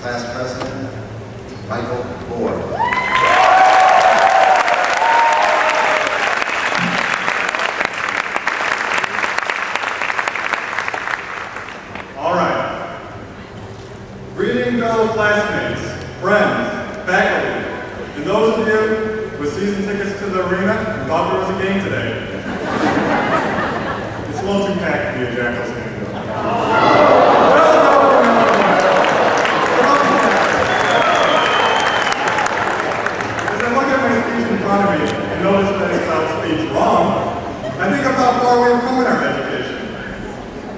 Class President Mike Boor. All right. Greetings, fellow classmates, friends, faculty, and those of you with season tickets to the arena who thought there was a game today. It's a little too packed to be a Jackals game. As I look at my speech in front of me and notice that I spelled speech wrong, I think of how far we have come in our education.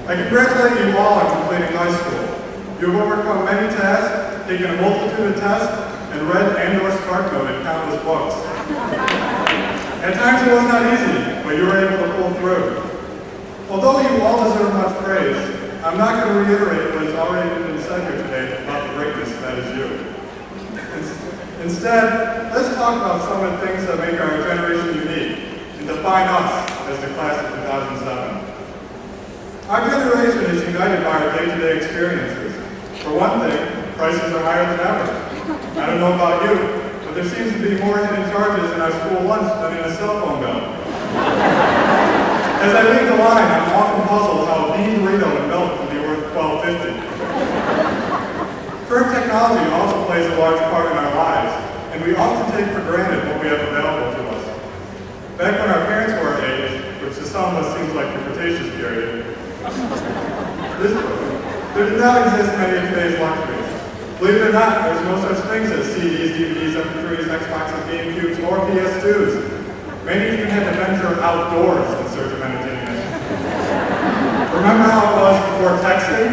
I congratulate you all on completing high school. You have overcome many tasks, taken a multitude of tests, and read and/or SmartNoted countless books. At times it was not easy, but you were able to pull through. Although you all deserve much praise, I'm not going to reiterate what has already been said here today about the greatness that is you. Instead, let's talk about some of the things that make our generation unique and define us as the class of 2007. Our generation is united by our day-to-day experiences. For one thing, prices are higher than ever. I don't know about you, but there seems to be more hidden charges in our school lunch than in a cell phone bill. As I leave the line, I'm often puzzled how a bean burrito and milk can be worth $12.50. Current technology also plays a large part in our lives, and we often take for granted what we have available to us. Back when our parents were our age, which to some of us seems like the Cretaceous period, there did not exist many of today's luxuries. Believe it or not, there's no such things as CDs, DVDs, MP3s, Xboxes, GameCubes, or PS2s. Many even had to venture outdoors in search of entertainment. Remember how it was before texting?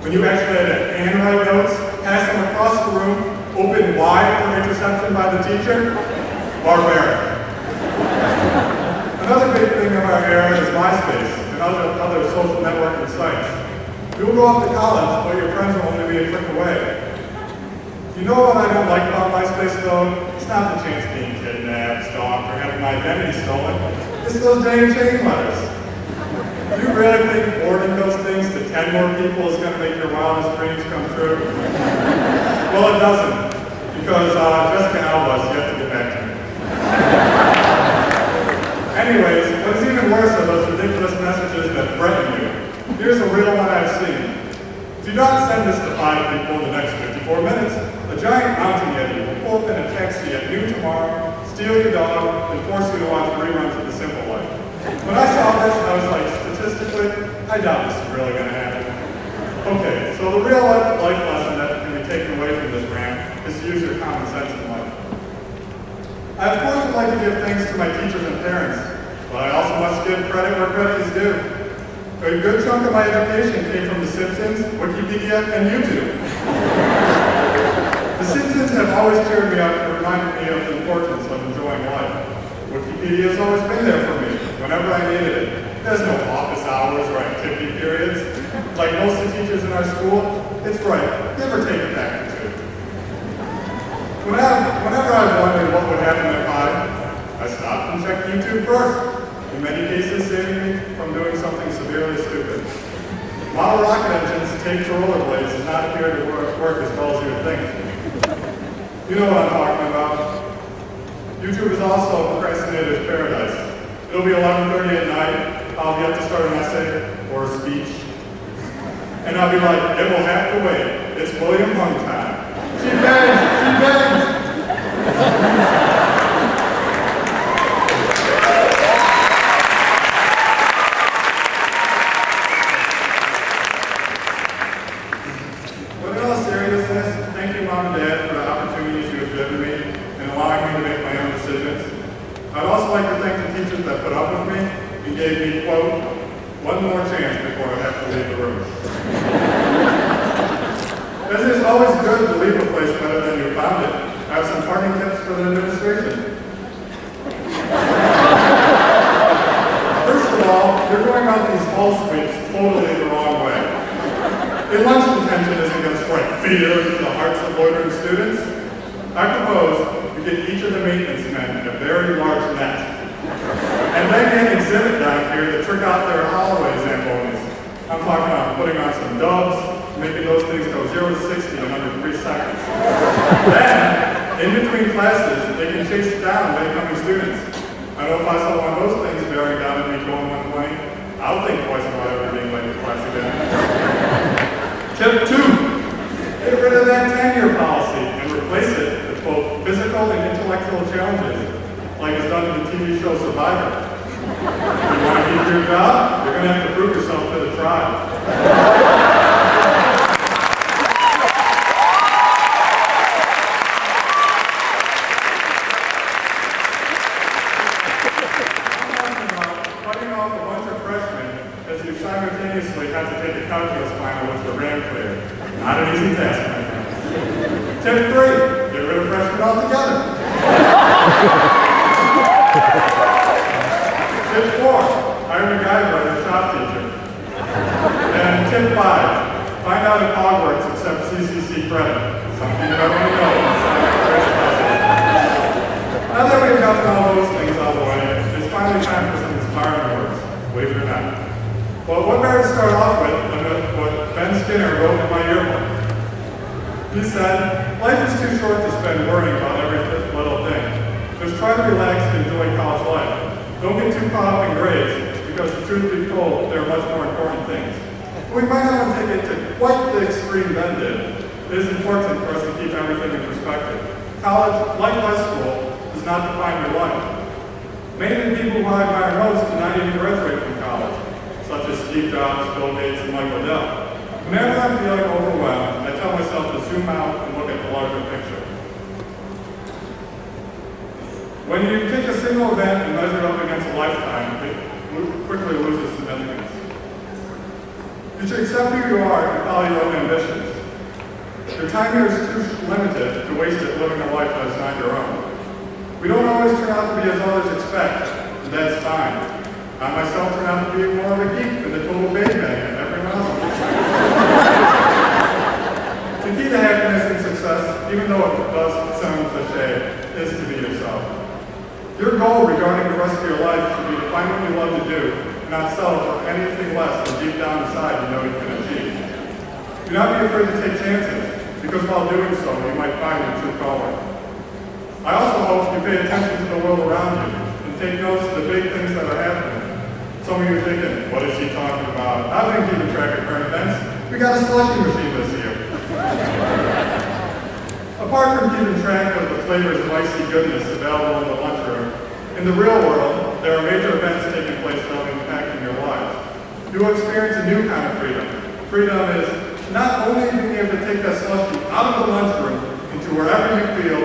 When you actually had to handwrite notes, pass them across the room, open wide for interception by the teacher? Barbaric. Another big thing of our era is MySpace and other social networking sites. You'll go off to college, but your friends will only be a click away. You know what I don't like about MySpace though? It's not the chance of being kidnapped, stalked, or having my identity stolen. It's those dang chain letters. Do you really think forwarding those things to 10 more people is going to make your wildest dreams come true? Well, it doesn't, because Jessica Alba's yet to get back to me. Anyways, what's even worse are those ridiculous messages that threaten you. Here's a real one I've seen. Do not send this to 5 people in the next 54 minutes. A giant mountain yeti will pull up in a taxi at noon tomorrow, steal your dog, and force you to watch reruns of The Simple Life. When I saw this, I was like, statistically, I doubt this is really going to happen. Okay, so the real life lesson that can be taken away from this rant is to use your common sense in life. I of course would like to give thanks to my teachers and parents, but I also must give credit where credit is due. A good chunk of my education came from The Simpsons, Wikipedia, and YouTube. The Simpsons have always cheered me up and reminded me of the importance of enjoying life. Wikipedia has always been there for me, whenever I needed it. There's no office hours or activity periods. Like most of the teachers in our school, it's right, never take it back to 2. Whenever I've wondered what would happen if I stopped and checked YouTube first, in many cases saving me from doing something severely stupid. Model rocket engines taped to rollerblades does not appear to work as well as you would think. You know what I'm talking about. YouTube is also a procrastinator's paradise. It'll be 11:30 at night, I'll be up to start an essay or a speech, and I'll be like, it will have to wait. It's William Hung time. She begs! She begs! But in all seriousness, thank you, Mom and Dad, for the opportunities you have given me and allowing me to make my own decisions. I'd also like to thank the teachers that put up with me and gave me, quote, one more chance before I have to leave the room. As it is always good to leave a place better than you found it, I have some parting tips for the administration. First of all, you're going out these hall sweeps totally the wrong way. A lunch detention isn't going to strike fear into the hearts of loitering students. I propose you get each of the maintenance men a very large net. And then get an exhibit down here to trick out their Holloway Zambonis. I'm talking about putting on some doves, making those things go 0 to 60 in under 3 seconds. Then, in between classes, they can chase down incoming students. I know if I saw one of those things bearing down at me going 120, I'll think twice about ever being late to class again. Tip 2, get rid of that tenure policy and replace it with both physical and intellectual challenges, like is done in the TV show Survivor. If you want to keep your job, you're going to have to prove yourself to the tribe. Fighting off a bunch of freshmen as you simultaneously have to take a calculus final with your RAM clear. Not an easy task, my friends. Tip 3, get rid of freshmen altogether. Tip 4, hire a guy as a shop teacher. And tip 5, find out if Hogwarts accepts CCC credit. Something you don't really know. Now that we've gotten all those things out of the way, it's finally time for some inspiring words. Believe it or not. Well, what better to start off with than what Ben Skinner wrote in my yearbook? He said, life is too short to spend worrying about every little thing. Just try to relax and enjoy college life. Don't get too caught up in grades, because the truth be told, there are much more important things. We might not want to take it to quite the extreme Ben did. It is important for us to keep everything in perspective. College, like high school, does not define your life. Many of the people who I admire most did not even graduate from college, such as Steve Jobs, Bill Gates, and Michael Dell. Whenever I'm feeling overwhelmed, I tell myself to zoom out and look at the larger picture. When you take a single event and measure it up against a lifetime, it quickly loses significance. You should accept who you are and follow your own ambitions. Your time here is too limited to waste it living a life that is not your own. We don't always turn out to be as others expect, and that's fine. I myself turn out to be more of a geek than the total bang bang that everyone else is. The key to happiness and success, even though it does sound cliche, is to be yourself. Your goal regarding the rest of your life should be to find what you love to do, and not settle for anything less than deep down inside you know you can achieve. Do not be afraid to take chances, because while doing so, you might find your true calling. I also hope you pay attention to the world around you, and take notice of the big things that are happening. Some of you are thinking, what is he talking about? I've been keeping track of current events. We got a slushing machine this year. Apart from keeping track of the flavors of icy goodness available in the lunchroom, in the real world, there are major events taking place that will impact your lives. You will experience a new kind of freedom. Freedom is not only being able to take that slushie out of the lunchroom into wherever you feel,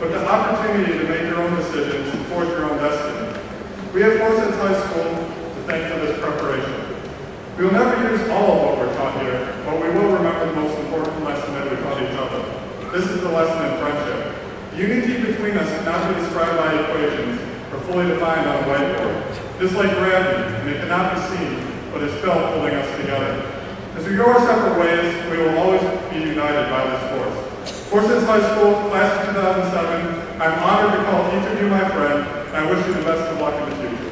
but the opportunity to make your own decisions and forge your own destiny. We at Horseheads High School to thank for this preparation. We will never use all of what we're taught here, but we will remember the most important lesson that we taught each other. This is the lesson in friendship. The unity between us cannot be described by equations or fully defined on a whiteboard. Just like gravity, and it cannot be seen, but is felt holding us together. As we go our separate ways, we will always be united by this force. Horseheads High School, class of 2007, I'm honored to call each of you my friend, and I wish you the best of luck in the future.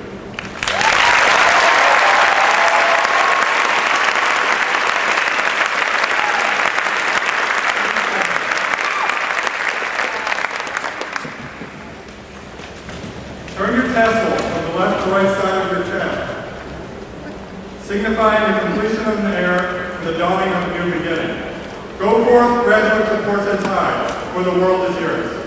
Turn your tassel from the left to right side of your chest, signifying the completion of an era and the dawning of a new beginning. Go forth, graduates of Horseheads High, for the world is yours.